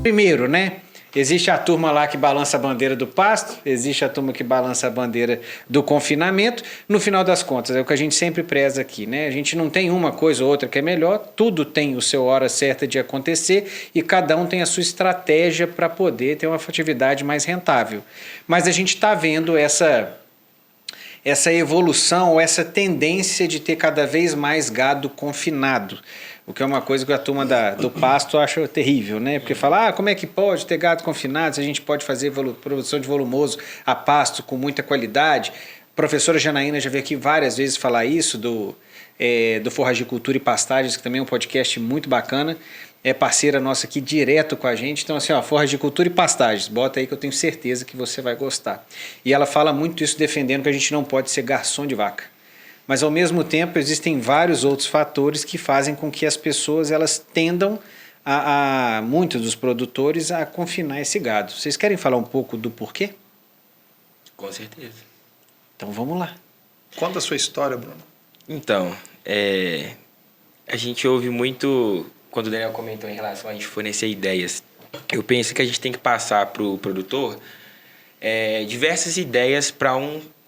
Primeiro, né? Existe a turma lá que balança a bandeira do pasto, existe a turma que balança a bandeira do confinamento. No final das contas, é o que a gente sempre preza aqui, né? A gente não tem uma coisa ou outra que é melhor, tudo tem o seu hora certa de acontecer e cada um tem a sua estratégia para poder ter uma atividade mais rentável. Mas a gente está vendo essa evolução, essa tendência de ter cada vez mais gado confinado. O que é uma coisa que a turma do pasto acha terrível, né? Porque fala, como é que pode ter gado confinado se a gente pode fazer produção de volumoso a pasto com muita qualidade? A professora Janaína já veio aqui várias vezes falar isso do Forragicultura e Pastagens, que também é um podcast muito bacana. É parceira nossa aqui direto com a gente. Então, assim, Forragicultura e Pastagens, bota aí que eu tenho certeza que você vai gostar. E ela fala muito isso defendendo que a gente não pode ser garçom de vaca. Mas, ao mesmo tempo, existem vários outros fatores que fazem com que as pessoas elas tendam, muitos dos produtores, a confinar esse gado. Vocês querem falar um pouco do porquê? Com certeza. Então, vamos lá. Conta a sua história, Bruno. Então, a gente ouve muito, quando o Daniel comentou em relação a gente fornecer ideias, eu penso que a gente tem que passar para o produtor diversas ideias para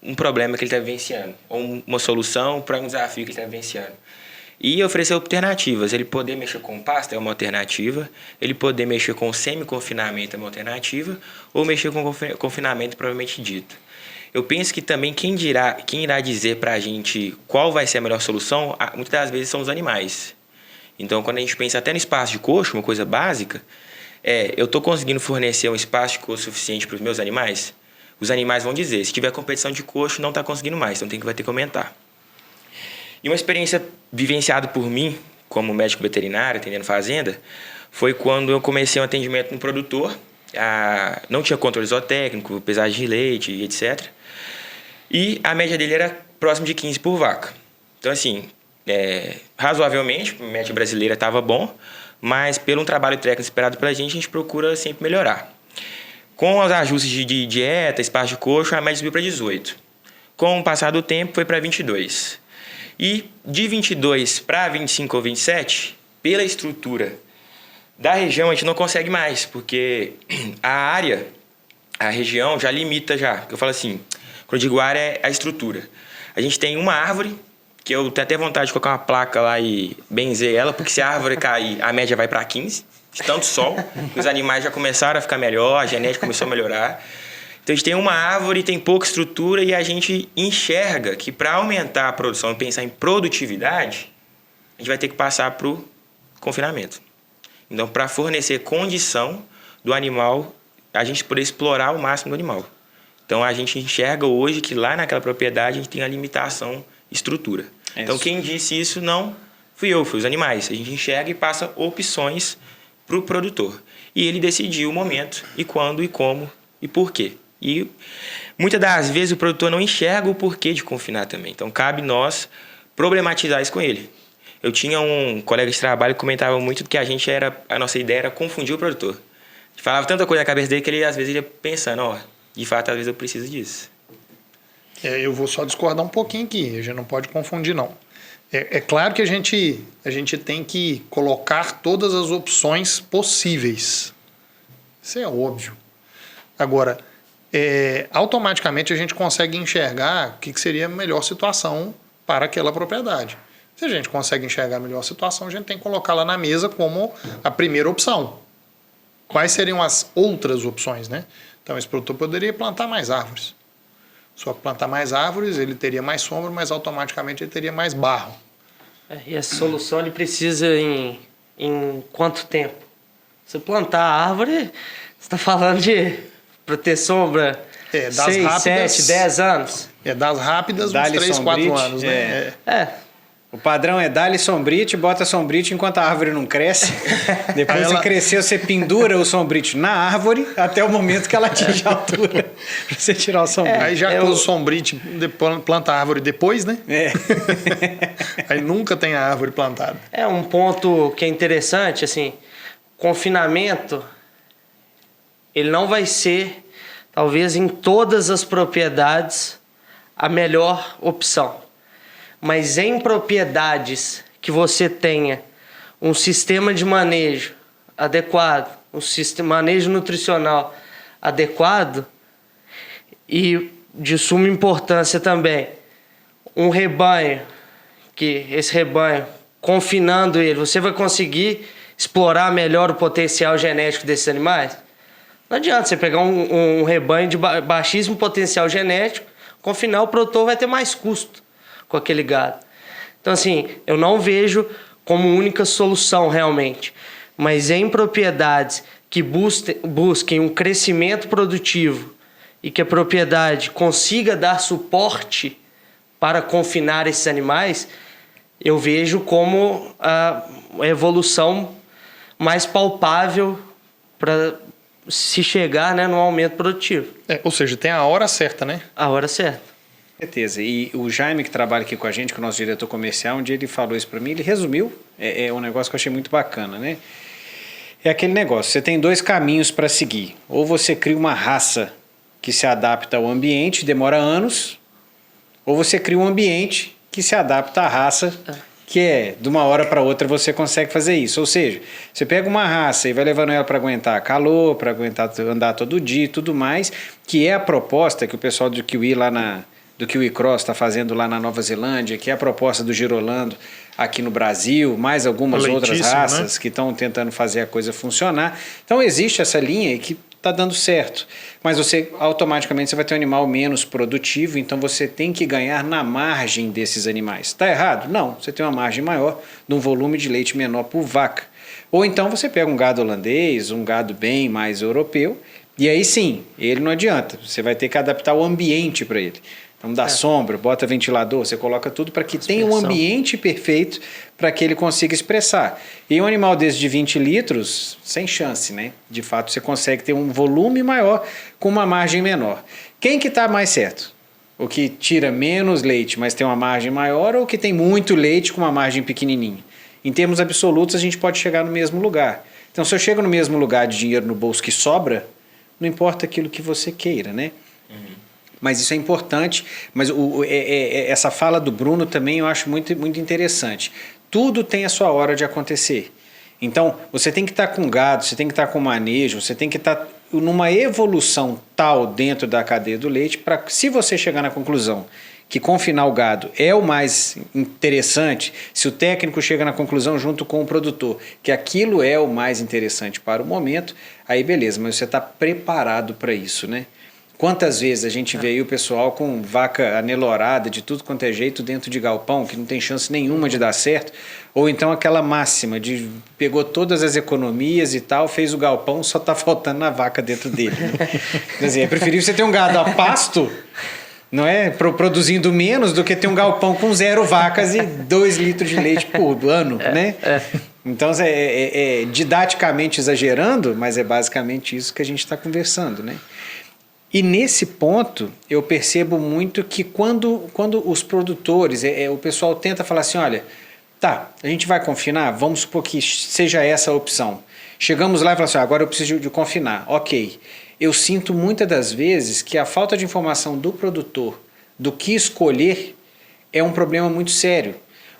um problema que ele está vivenciando, ou uma solução para um desafio que ele está vivenciando. E oferecer alternativas. Ele poder mexer com pasto é uma alternativa, ele poder mexer com semi-confinamento é uma alternativa, ou mexer com confinamento propriamente dito. Eu penso que também quem irá dizer para a gente qual vai ser a melhor solução, muitas das vezes são os animais. Então, quando a gente pensa até no espaço de coxo, uma coisa básica, eu estou conseguindo fornecer um espaço de coxo suficiente para os meus animais? Os animais vão dizer, se tiver competição de coxo, não está conseguindo mais, então vai ter que aumentar. E uma experiência vivenciada por mim, como médico veterinário, atendendo fazenda, foi quando eu comecei um atendimento no produtor, não tinha controle zootécnico, pesagem de leite, etc. E a média dele era próximo de 15 por vaca. Então, assim, razoavelmente, a média brasileira estava bom, mas pelo um trabalho técnico esperado pela gente procura sempre melhorar. Com os ajustes de dieta, espaço de coxo, a média subiu para 18. Com o passar do tempo, foi para 22. E de 22 para 25 ou 27, pela estrutura da região, a gente não consegue mais, porque a região já limita já. Eu falo assim, quando eu digo área, é a estrutura. A gente tem uma árvore, que eu tenho até vontade de colocar uma placa lá e benzer ela, porque se a árvore cair, a média vai para 15. De tanto sol, os animais já começaram a ficar melhor, a genética começou a melhorar. Então a gente tem uma árvore, tem pouca estrutura e a gente enxerga que para aumentar a produção e pensar em produtividade, a gente vai ter que passar para o confinamento. Então, para fornecer condição do animal, a gente poder explorar o máximo do animal. Então a gente enxerga hoje que lá naquela propriedade a gente tem a limitação estrutura. Então quem disse isso não fui eu, fui os animais. A gente enxerga e passa opções para o produtor. E ele decidiu o momento, e quando, e como, e por quê. E muitas das vezes o produtor não enxerga o porquê de confinar também. Então cabe nós problematizar isso com ele. Eu tinha um colega de trabalho que comentava muito que a nossa ideia era confundir o produtor. A gente falava tanta coisa na cabeça dele que ele às vezes ia pensando, de fato às vezes eu preciso disso. Eu vou só discordar um pouquinho aqui, a gente não pode confundir não. É claro que a gente tem que colocar todas as opções possíveis. Isso é óbvio. Agora, automaticamente a gente consegue enxergar o que seria a melhor situação para aquela propriedade. Se a gente consegue enxergar a melhor situação, a gente tem que colocá-la na mesa como a primeira opção. Quais seriam as outras opções, né? Então, esse produtor poderia plantar mais árvores. Só que plantar mais árvores, ele teria mais sombra, mas automaticamente ele teria mais barro. E essa solução ele precisa em quanto tempo? Você plantar a árvore, você está falando de ter sombra 6, 7, 10 anos. Das rápidas, uns 3, 4 anos, né? O padrão é dar-lhe sombrite, bota sombrite enquanto a árvore não cresce. Depois que cresceu, você pendura o sombrite na árvore até o momento que ela atinge a altura para você tirar o sombrite. Aí já pôs o sombrite, planta a árvore depois, né? Aí nunca tem a árvore plantada. Um ponto que é interessante, assim, confinamento, ele não vai ser, talvez em todas as propriedades, a melhor opção. Mas em propriedades que você tenha um sistema de manejo adequado, um sistema, manejo nutricional adequado e de suma importância também, um rebanho, que esse rebanho, confinando ele, você vai conseguir explorar melhor o potencial genético desses animais? Não adianta você pegar um rebanho de baixíssimo potencial genético, confinar, o produtor vai ter mais custo com aquele gado. Então, assim, eu não vejo como única solução realmente, mas em propriedades que busquem um crescimento produtivo e que a propriedade consiga dar suporte para confinar esses animais, eu vejo como a evolução mais palpável para se chegar, né, no aumento produtivo. Ou seja, tem a hora certa, né? A hora certa. Certeza. E o Jaime, que trabalha aqui com a gente, que é o nosso diretor comercial, um dia ele falou isso para mim, ele resumiu, é um negócio que eu achei muito bacana, né? É aquele negócio, você tem 2 caminhos para seguir. Ou você cria uma raça que se adapta ao ambiente, demora anos, ou você cria um ambiente que se adapta à raça, que de uma hora para outra você consegue fazer isso. Ou seja, você pega uma raça e vai levando ela para aguentar calor, para aguentar andar todo dia e tudo mais, que é a proposta que o pessoal do Kiwi do Kiwi Cross está fazendo lá na Nova Zelândia, que é a proposta do Girolando aqui no Brasil, mais algumas outras raças, né, que estão tentando fazer a coisa funcionar. Então existe essa linha que está dando certo, mas você automaticamente vai ter um animal menos produtivo, então você tem que ganhar na margem desses animais. Está errado? Não, você tem uma margem maior, de um volume de leite menor por vaca. Ou então você pega um gado holandês, um gado bem mais europeu, e aí sim, ele não adianta, você vai ter que adaptar o ambiente para ele. Então dá sombra, bota ventilador, você coloca tudo para que tenha um ambiente perfeito para que ele consiga expressar. E um animal desse de 20 litros, sem chance, né? De fato, você consegue ter um volume maior com uma margem menor. Quem que está mais certo? O que tira menos leite, mas tem uma margem maior, ou o que tem muito leite com uma margem pequenininha? Em termos absolutos, a gente pode chegar no mesmo lugar. Então, se eu chego no mesmo lugar de dinheiro no bolso que sobra, não importa aquilo que você queira, né? Mas isso é importante, mas essa fala do Bruno também eu acho muito, muito interessante. Tudo tem a sua hora de acontecer. Então, você tem que estar com gado, você tem que estar com manejo, você tem que estar numa evolução tal dentro da cadeia do leite para, se você chegar na conclusão que confinar o gado é o mais interessante, se o técnico chega na conclusão junto com o produtor que aquilo é o mais interessante para o momento, aí beleza, mas você está preparado para isso, né? Quantas vezes a gente vê aí o pessoal com vaca anelorada de tudo quanto é jeito dentro de galpão, que não tem chance nenhuma de dar certo, ou então aquela máxima de pegou todas as economias e tal, fez o galpão, só está faltando na vaca dentro dele. Né? Quer dizer, é preferível você ter um gado a pasto, não é, produzindo menos do que ter um galpão com 0 vacas e 2 litros de leite por ano, né? Então, didaticamente exagerando, mas é basicamente isso que a gente está conversando, né? E nesse ponto, eu percebo muito que quando os produtores, o pessoal tenta falar assim, olha, tá, a gente vai confinar, vamos supor que seja essa a opção. Chegamos lá e falamos assim, agora eu preciso de confinar, ok. Eu sinto muitas das vezes que a falta de informação do produtor do que escolher é um problema muito sério.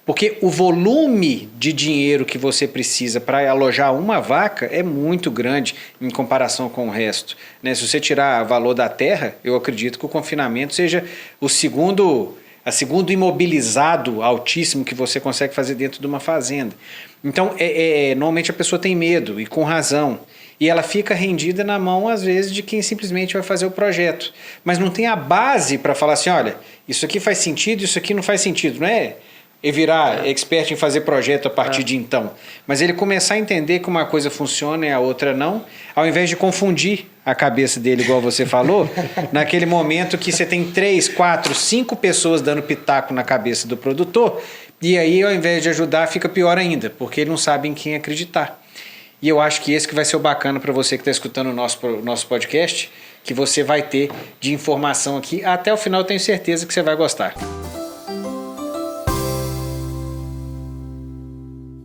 Porque o volume de dinheiro que você precisa para alojar uma vaca é muito grande em comparação com o resto. Né? Se você tirar o valor da terra, eu acredito que o confinamento seja o segundo imobilizado altíssimo que você consegue fazer dentro de uma fazenda. Então, normalmente a pessoa tem medo, e com razão. E ela fica rendida na mão, às vezes, de quem simplesmente vai fazer o projeto. Mas não tem a base para falar assim, olha, isso aqui faz sentido, isso aqui não faz sentido, não é? E virar expert em fazer projeto a partir de então. Mas ele começar a entender que uma coisa funciona e a outra não, ao invés de confundir a cabeça dele, igual você falou, naquele momento que você tem 3, 4, 5 pessoas dando pitaco na cabeça do produtor, e aí ao invés de ajudar fica pior ainda, porque ele não sabe em quem acreditar. E eu acho que esse que vai ser o bacana para você que está escutando o nosso podcast, que você vai ter de informação aqui. Até o final eu tenho certeza que você vai gostar.